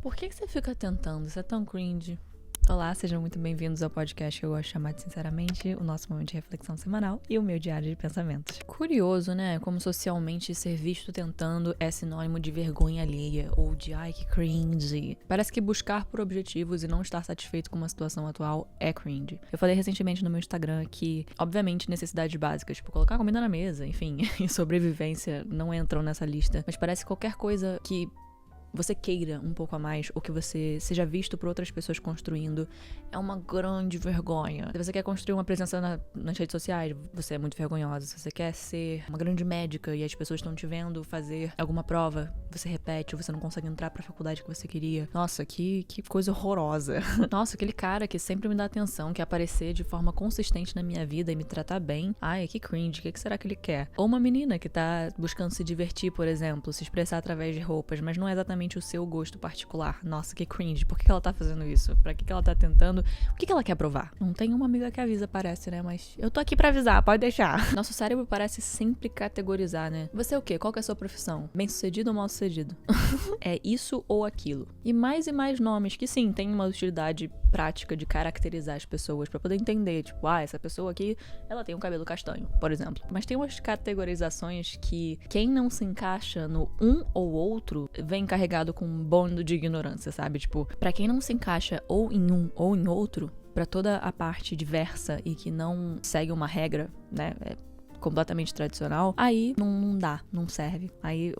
Por que você fica tentando? Isso é tão cringe. Olá, sejam muito bem-vindos ao podcast que eu gosto de chamar de Sinceramente, o nosso momento de reflexão semanal e o meu diário de pensamentos. Curioso, né? Como socialmente ser visto tentando é sinônimo de vergonha alheia ou de ai que cringe. Parece que buscar por objetivos e não estar satisfeito com uma situação atual é cringe. Eu falei recentemente no meu Instagram que, obviamente, necessidades básicas, tipo colocar comida na mesa, enfim, e sobrevivência não entram nessa lista, mas parece que qualquer coisa que você queira um pouco a mais, ou que você seja visto por outras pessoas construindo, é uma grande vergonha. Se você quer construir uma presença nas redes sociais, você é muito vergonhosa. Se você quer ser uma grande médica e as pessoas estão te vendo fazer alguma prova, você repete, ou você não consegue entrar pra faculdade que você queria. Nossa, que coisa horrorosa. Nossa, aquele cara que sempre me dá atenção, quer aparecer de forma consistente na minha vida e me tratar bem. Ai, que cringe, o que será que ele quer? Ou uma menina que tá buscando se divertir, por exemplo, se expressar através de roupas, mas não é exatamente o seu gosto particular. Nossa, que cringe. Por que ela tá fazendo isso? Pra que ela tá tentando? O que ela quer provar? Não tem uma amiga que avisa, parece, né? Mas eu tô aqui pra avisar, pode deixar. Nosso cérebro parece sempre categorizar, né? Você é o quê? Qual que é a sua profissão? Bem-sucedido ou mal-sucedido? É isso ou aquilo. E mais nomes que sim, tem uma utilidade prática de caracterizar as pessoas pra poder entender, tipo, essa pessoa aqui, ela tem um cabelo castanho, por exemplo. Mas tem umas categorizações que quem não se encaixa no um ou outro vem carregado com um bônus de ignorância, sabe? Tipo, pra quem não se encaixa ou em um ou em outro, pra toda a parte diversa e que não segue uma regra, né? Completamente tradicional, aí não dá, não serve. Aí,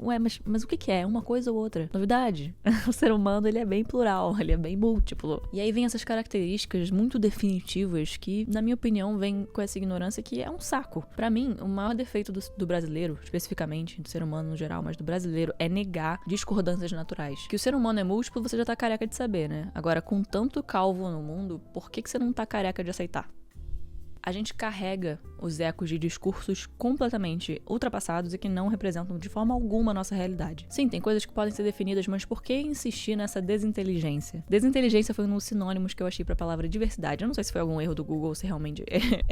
mas o que é? Uma coisa ou outra? Novidade. O ser humano, ele é bem plural, ele é bem múltiplo. E aí vem essas características muito definitivas que, na minha opinião, vem com essa ignorância que é um saco. Pra mim, o maior defeito do brasileiro, especificamente, do ser humano no geral, mas do brasileiro, é negar discordâncias naturais. Que o ser humano é múltiplo, você já tá careca de saber, né? Agora, com tanto calvo no mundo, por que você não tá careca de aceitar? A gente carrega os ecos de discursos completamente ultrapassados e que não representam de forma alguma a nossa realidade. Sim, tem coisas que podem ser definidas, mas por que insistir nessa desinteligência? Desinteligência foi um dos sinônimos que eu achei pra palavra diversidade. Eu não sei se foi algum erro do Google, se realmente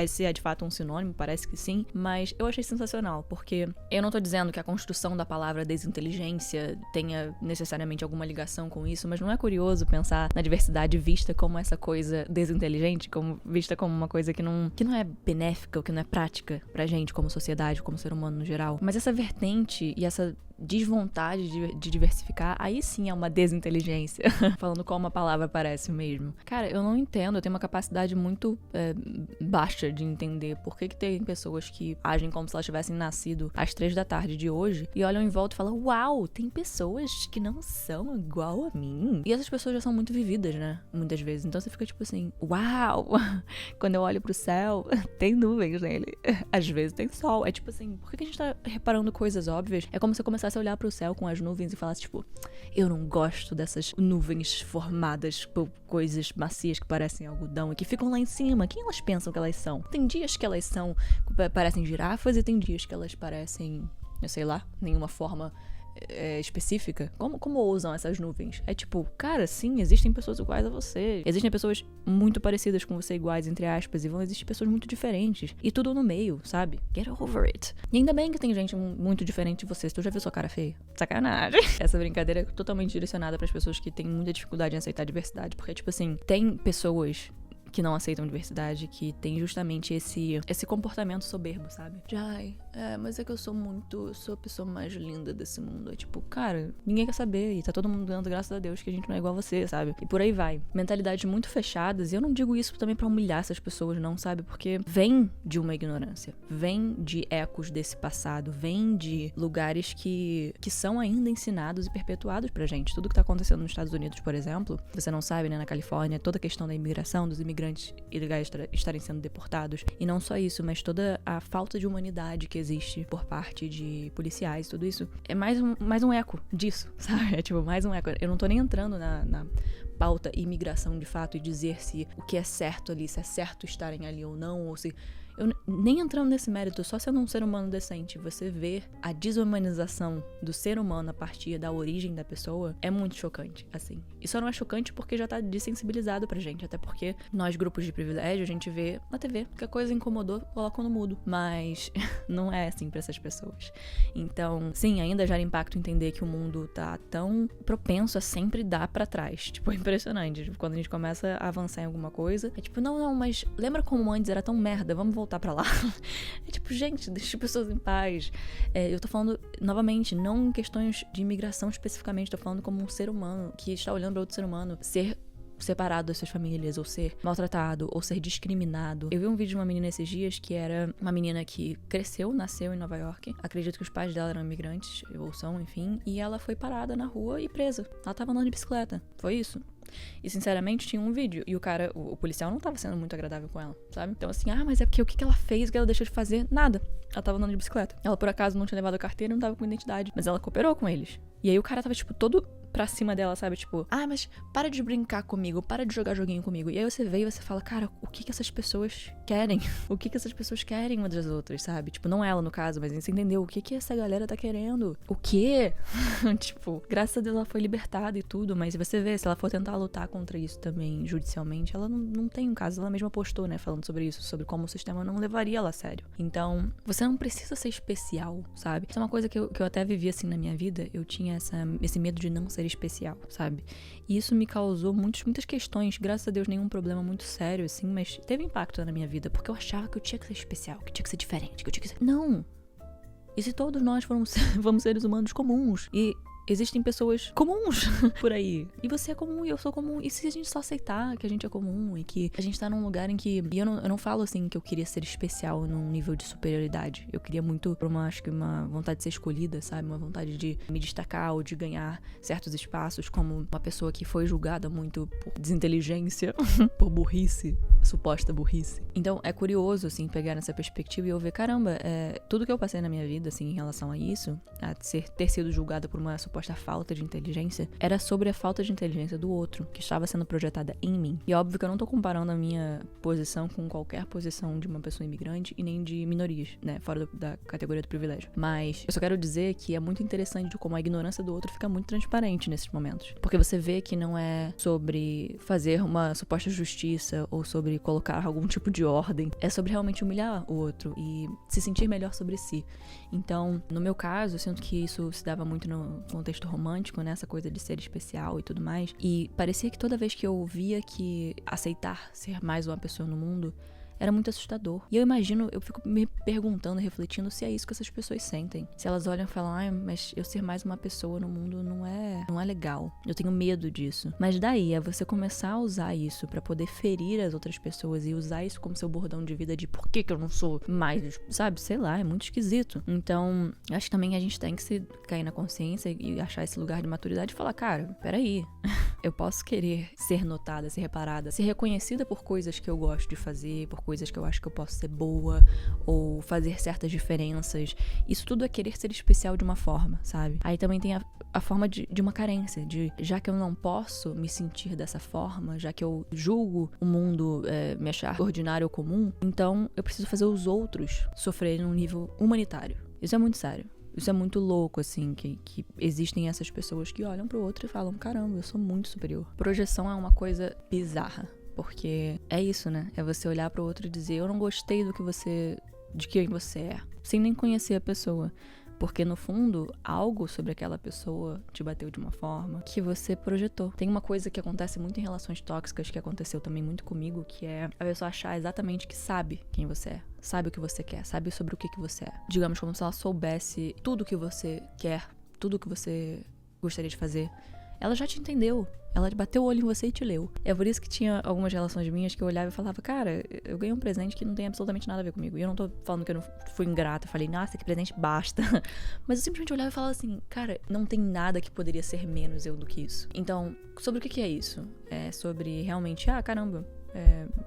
se é de fato um sinônimo, parece que sim, mas eu achei sensacional, porque eu não tô dizendo que a construção da palavra desinteligência tenha necessariamente alguma ligação com isso, mas não é curioso pensar na diversidade vista como essa coisa desinteligente, vista como uma coisa que não é benéfica, ou que não é prática pra gente como sociedade, como ser humano no geral. Mas essa vertente e essa desvontade de diversificar, aí sim é uma desinteligência. Falando como a palavra parece mesmo. Cara, eu não entendo, eu tenho uma capacidade muito baixa de entender por que tem pessoas que agem como se elas tivessem nascido às 3 da tarde de hoje e olham em volta e falam, uau, tem pessoas que não são igual a mim. E essas pessoas já são muito vividas, né? Muitas vezes. Então você fica tipo assim, uau! Quando eu olho pro céu, tem nuvens nele. Às vezes tem sol. É tipo assim, por que a gente tá reparando coisas óbvias? É como se eu começasse a olhar pro céu com as nuvens e falasse, tipo, eu não gosto dessas nuvens formadas por coisas macias que parecem algodão e que ficam lá em cima. Quem elas pensam que elas são? Tem dias que elas parecem girafas e tem dias que elas parecem, eu sei lá, nenhuma forma específica. Como ousam essas nuvens? É tipo, cara, sim, existem pessoas iguais a você. Existem pessoas muito parecidas com você, iguais, entre aspas, e vão existir pessoas muito diferentes. E tudo no meio, sabe? Get over it. E ainda bem que tem gente muito diferente de você. Se tu já viu sua cara feia? Sacanagem. Essa brincadeira é totalmente direcionada para as pessoas que têm muita dificuldade em aceitar a diversidade. Porque, tipo assim, tem pessoas que não aceitam diversidade, que tem justamente esse comportamento soberbo, sabe? De, mas é que eu sou a pessoa mais linda desse mundo. É tipo, cara, ninguém quer saber e tá todo mundo dando graças a Deus que a gente não é igual a você, sabe? E por aí vai. Mentalidades muito fechadas, e eu não digo isso também pra humilhar essas pessoas, não, sabe? Porque vem de uma ignorância, vem de ecos desse passado, vem de lugares que são ainda ensinados e perpetuados pra gente. Tudo que tá acontecendo nos Estados Unidos, por exemplo, você não sabe, né, na Califórnia, toda a questão da imigração, dos imigrantes ilegais estarem sendo deportados. E não só isso, mas toda a falta de humanidade que existe por parte de policiais, tudo isso. É mais um eco disso, sabe? É tipo, mais um eco. Eu não tô nem entrando na pauta imigração de fato e dizer se o que é certo ali, se é certo estarem ali ou não, ou se... eu nem entrando nesse mérito, só sendo um ser humano decente, você ver a desumanização do ser humano a partir da origem da pessoa é muito chocante, assim. E só não é chocante porque já tá dessensibilizado pra gente, até porque nós, grupos de privilégio, a gente vê na TV que a coisa incomodou, colocam no mudo. Mas não é assim pra essas pessoas. Então, sim, ainda gera impacto entender que o mundo tá tão propenso a sempre dar pra trás. Tipo, é impressionante. Tipo, quando a gente começa a avançar em alguma coisa, é tipo, não, mas lembra como antes era tão merda? Vamos voltar pra lá. É tipo, gente, deixa as pessoas em paz. Eu tô falando, novamente, não em questões de imigração especificamente, tô falando como um ser humano que está olhando pra outro ser humano ser separado das suas famílias, ou ser maltratado, ou ser discriminado. Eu vi um vídeo de uma menina esses dias que era uma menina que nasceu em Nova York. Acredito que os pais dela eram imigrantes, ou são, enfim. E ela foi parada na rua e presa. Ela tava andando de bicicleta. Foi isso. E, sinceramente, tinha um vídeo. E o cara, o policial não tava sendo muito agradável com ela, sabe? Então, assim, mas é porque o que ela fez, o que ela deixou de fazer? Nada. Ela tava andando de bicicleta. Ela, por acaso, não tinha levado a carteira e não tava com identidade. Mas ela cooperou com eles. E aí o cara tava, tipo, todo pra cima dela, sabe? Tipo, mas para de brincar comigo, para de jogar joguinho comigo. E aí você vê e você fala, cara, o que essas pessoas querem? O que essas pessoas querem umas das outras, sabe? Tipo, não ela no caso, mas você entendeu o que essa galera tá querendo? O quê? Tipo, graças a Deus ela foi libertada e tudo, mas você vê, se ela for tentar lutar contra isso também judicialmente, ela não tem um caso. Ela mesma postou, né, falando sobre isso, sobre como o sistema não levaria ela a sério. Então, você não precisa ser especial, sabe? Isso é uma coisa que eu até vivi assim na minha vida. Eu tinha esse medo de não ser especial, sabe? E isso me causou muitas questões, graças a Deus nenhum problema muito sério, assim, mas teve impacto na minha vida, porque eu achava que eu tinha que ser especial, que eu tinha que ser diferente, que eu tinha que ser... Não! E se todos nós vamos seres humanos comuns? E existem pessoas comuns por aí. E você é comum e eu sou comum. E se a gente só aceitar que a gente é comum e que a gente tá num lugar em que... E eu não falo assim que eu queria ser especial num nível de superioridade. Eu queria muito por uma vontade de ser escolhida, sabe? Uma vontade de me destacar ou de ganhar certos espaços como uma pessoa que foi julgada muito por desinteligência, por burrice, suposta burrice. Então é curioso, assim, pegar nessa perspectiva e eu ver, caramba, tudo que eu passei na minha vida, assim, em relação a isso, a ter sido julgada por uma suposta falta de inteligência, era sobre a falta de inteligência do outro, que estava sendo projetada em mim. E óbvio que eu não tô comparando a minha posição com qualquer posição de uma pessoa imigrante e nem de minorias, né, fora da categoria do privilégio. Mas eu só quero dizer que é muito interessante de como a ignorância do outro fica muito transparente nesses momentos. Porque você vê que não é sobre fazer uma suposta justiça ou sobre colocar algum tipo de ordem, é sobre realmente humilhar o outro e se sentir melhor sobre si. Então, no meu caso, eu sinto que isso se dava muito no contexto romântico, né? Essa coisa de ser especial e tudo mais. E parecia que toda vez que eu ouvia que aceitar ser mais uma pessoa no mundo era muito assustador. E eu fico me perguntando, refletindo se é isso que essas pessoas sentem. Se elas olham e falam, mas eu ser mais uma pessoa no mundo não é legal. Eu tenho medo disso. Mas daí é você começar a usar isso pra poder ferir as outras pessoas e usar isso como seu bordão de vida de por que eu não sou mais, sabe? Sei lá, é muito esquisito. Então, acho que também a gente tem que cair na consciência e achar esse lugar de maturidade e falar, cara, peraí. Eu posso querer ser notada, ser reparada, ser reconhecida por coisas que eu gosto de fazer, por coisas que eu acho que eu posso ser boa, ou fazer certas diferenças. Isso tudo é querer ser especial de uma forma, sabe? Aí também tem a forma de uma carência, já que eu não posso me sentir dessa forma, já que eu julgo o mundo me achar ordinário ou comum, então eu preciso fazer os outros sofrerem num nível humanitário. Isso é muito sério. Isso é muito louco, assim, que existem essas pessoas que olham pro outro e falam, caramba, eu sou muito superior. Projeção é uma coisa bizarra, porque é isso, né? É você olhar pro outro e dizer, eu não gostei de quem você é, sem nem conhecer a pessoa. Porque, no fundo, algo sobre aquela pessoa te bateu de uma forma que você projetou. Tem uma coisa que acontece muito em relações tóxicas, que aconteceu também muito comigo, que é a pessoa achar exatamente que sabe quem você é. Sabe o que você quer, sabe sobre o que você é. Digamos como se ela soubesse tudo o que você quer, tudo o que você gostaria de fazer. Ela já te entendeu. Ela bateu o olho em você e te leu. É por isso que tinha algumas relações minhas que eu olhava e falava, cara, eu ganhei um presente que não tem absolutamente nada a ver comigo. E eu não tô falando que eu não fui ingrata, falei, nossa, que presente, basta. Mas eu simplesmente olhava e falava assim, cara, não tem nada que poderia ser menos eu do que isso. Então, sobre o que é isso? É sobre realmente, caramba,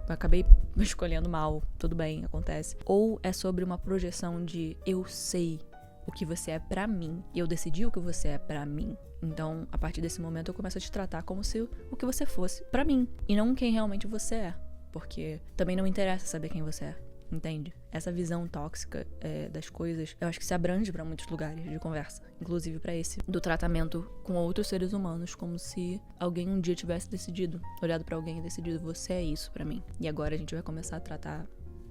acabei escolhendo mal, tudo bem, acontece. Ou é sobre uma projeção de eu sei o que você é pra mim, e eu decidi o que você é pra mim. Então, a partir desse momento, eu começo a te tratar como se o que você fosse pra mim, e não quem realmente você é. Porque também não interessa saber quem você é. entende? Essa visão tóxica das coisas, eu acho que se abrange pra muitos lugares de conversa, inclusive pra esse, do tratamento com outros seres humanos, como se alguém um dia tivesse decidido, olhado pra alguém e decidido, você é isso pra mim, e agora a gente vai começar a tratar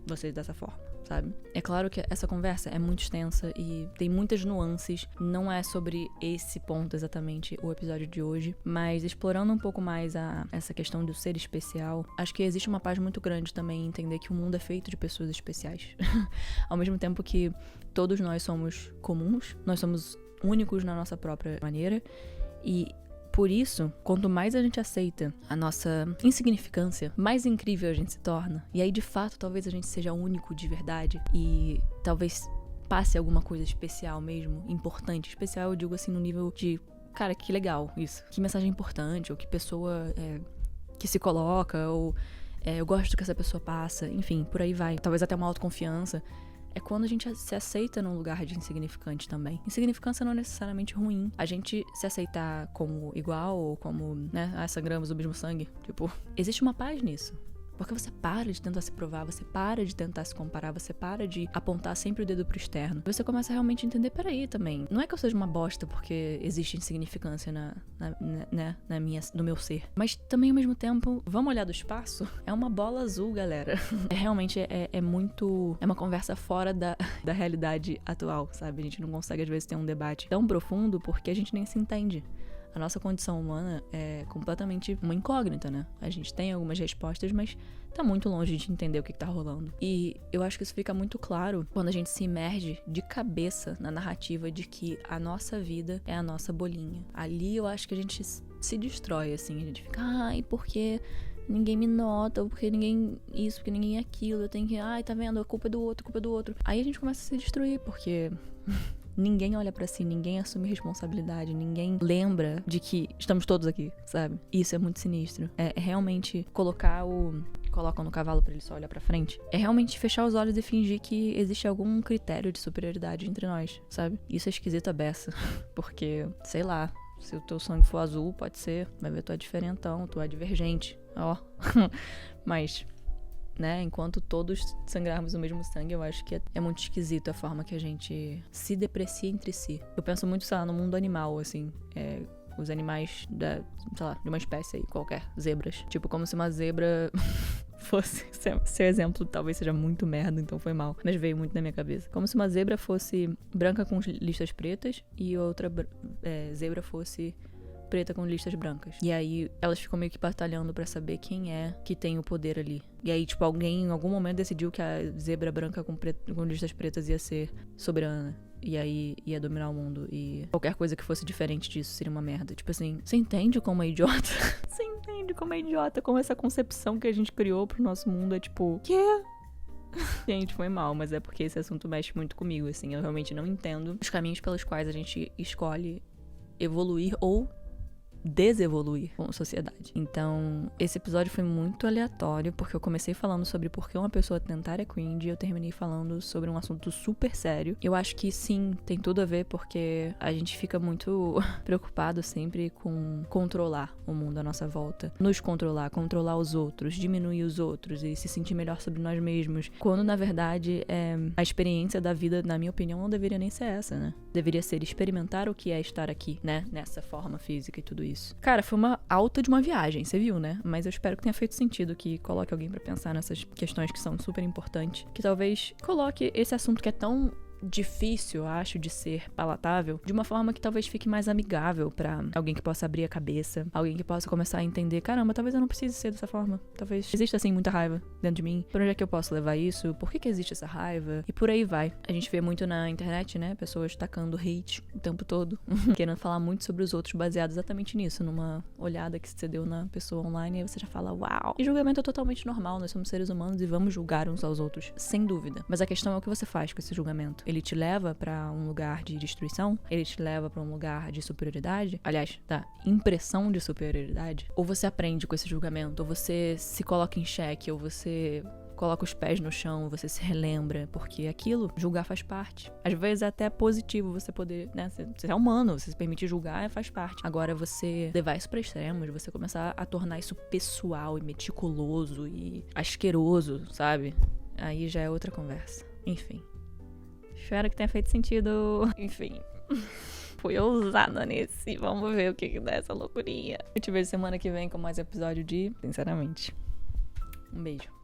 vocês dessa forma, sabe? É claro que essa conversa é muito extensa e tem muitas nuances, não é sobre esse ponto exatamente o episódio de hoje, mas explorando um pouco mais essa questão do ser especial, acho que existe uma paz muito grande também em entender que o mundo é feito de pessoas especiais. Ao mesmo tempo que todos nós somos comuns, nós somos únicos na nossa própria maneira, e por isso, quanto mais a gente aceita a nossa insignificância, mais incrível a gente se torna. E aí, de fato, talvez a gente seja único de verdade e talvez passe alguma coisa especial mesmo, importante. Especial, eu digo assim, no nível de, cara, que legal isso. Que mensagem importante, ou que pessoa que se coloca, ou eu gosto do que essa pessoa passa. Enfim, por aí vai. Talvez até uma autoconfiança. É quando a gente se aceita num lugar de insignificante também. Insignificância não é necessariamente ruim. A gente se aceitar como igual ou como, né, sangramos do mesmo sangue. Tipo, existe uma paz nisso. Porque você para de tentar se provar, você para de tentar se comparar, você para de apontar sempre o dedo pro externo. Você começa a realmente entender, peraí também. Não é que eu seja uma bosta porque existe insignificância no meu ser. Mas também, ao mesmo tempo, vamos olhar do espaço? É uma bola azul, galera. Realmente muito... É uma conversa fora da realidade atual, sabe? A gente não consegue, às vezes, ter um debate tão profundo porque a gente nem se entende. A nossa condição humana é completamente uma incógnita, né? A gente tem algumas respostas, mas tá muito longe de entender o que tá rolando. E eu acho que isso fica muito claro quando a gente se imerge de cabeça na narrativa de que a nossa vida é a nossa bolinha. Ali eu acho que a gente se destrói, assim. A gente fica, ai, porque ninguém me nota, ou porque ninguém isso, porque ninguém aquilo. Eu tenho que, ai, tá vendo? A culpa é do outro, a culpa é do outro. Aí a gente começa a se destruir, porque... Ninguém olha pra si, ninguém assume responsabilidade, ninguém lembra de que estamos todos aqui, sabe? Isso é muito sinistro. É realmente colocam no cavalo pra ele só olhar pra frente. É realmente fechar os olhos e fingir que existe algum critério de superioridade entre nós, sabe? Isso é esquisito a beça. Porque, sei lá, se o teu sangue for azul, pode ser, vai ver tu é diferentão, tu é divergente. Ó. Mas... né? Enquanto todos sangrarmos o mesmo sangue, eu acho que é muito esquisito a forma que a gente se deprecia entre si. Eu penso muito, sei lá, no mundo animal, assim, os animais sei lá, de uma espécie aí, qualquer, zebras. Tipo, como se uma zebra fosse, seu exemplo talvez seja muito merda, então foi mal, mas veio muito na minha cabeça. Como se uma zebra fosse branca com listas pretas e outra zebra fosse preta com listas brancas. E aí elas ficam meio que batalhando pra saber quem é que tem o poder ali. E aí, tipo, alguém em algum momento decidiu que a zebra branca com listas pretas ia ser soberana. E aí ia dominar o mundo. E qualquer coisa que fosse diferente disso seria uma merda. Tipo assim, você entende como é idiota? Você entende como é idiota? Como essa concepção que a gente criou pro nosso mundo é tipo... Quê? Gente, foi mal, mas é porque esse assunto mexe muito comigo, assim. Eu realmente não entendo os caminhos pelos quais a gente escolhe evoluir ou desevoluir como sociedade. Então, esse episódio foi muito aleatório, porque eu comecei falando sobre por que uma pessoa tentar é cringe, e eu terminei falando sobre um assunto super sério. Eu acho que sim, tem tudo a ver, porque a gente fica muito preocupado sempre com controlar o mundo à nossa volta, nos controlar os outros, diminuir os outros e se sentir melhor sobre nós mesmos, quando na verdade a experiência da vida, na minha opinião, não deveria nem ser essa, né? Deveria ser experimentar o que é estar aqui, né? Nessa forma física e tudo isso. Cara, foi uma alta de uma viagem, você viu, né? Mas eu espero que tenha feito sentido, que coloque alguém pra pensar nessas questões que são super importantes. Que talvez coloque esse assunto que é tão difícil, eu acho, de ser palatável, de uma forma que talvez fique mais amigável pra alguém que possa abrir a cabeça, alguém que possa começar a entender, caramba, talvez eu não precise ser dessa forma, talvez exista assim muita raiva dentro de mim, por onde é que eu posso levar isso, por que existe essa raiva, e por aí vai. A gente vê muito na internet, né, pessoas tacando hate o tempo todo, querendo falar muito sobre os outros baseado exatamente nisso, numa olhada que você deu na pessoa online, e aí você já fala, uau! E julgamento é totalmente normal, nós somos seres humanos e vamos julgar uns aos outros, sem dúvida. Mas a questão é o que você faz com esse julgamento. Ele te leva pra um lugar de destruição? Ele te leva pra um lugar de superioridade? Aliás, da impressão de superioridade? Ou você aprende com esse julgamento? Ou você se coloca em xeque? Ou você coloca os pés no chão, você se relembra, porque aquilo, julgar faz parte. Às vezes é até positivo você poder, né, você é humano, você se permitir julgar faz parte. Agora você levar isso pra extremos, você começar a tornar isso pessoal e meticuloso e asqueroso, sabe? aí já é outra conversa. Enfim. Espero que tenha feito sentido. Enfim. Fui ousada nesse. Vamos ver o que dá essa loucurinha. Eu te vejo semana que vem com mais episódio de Sinceramente. Um beijo.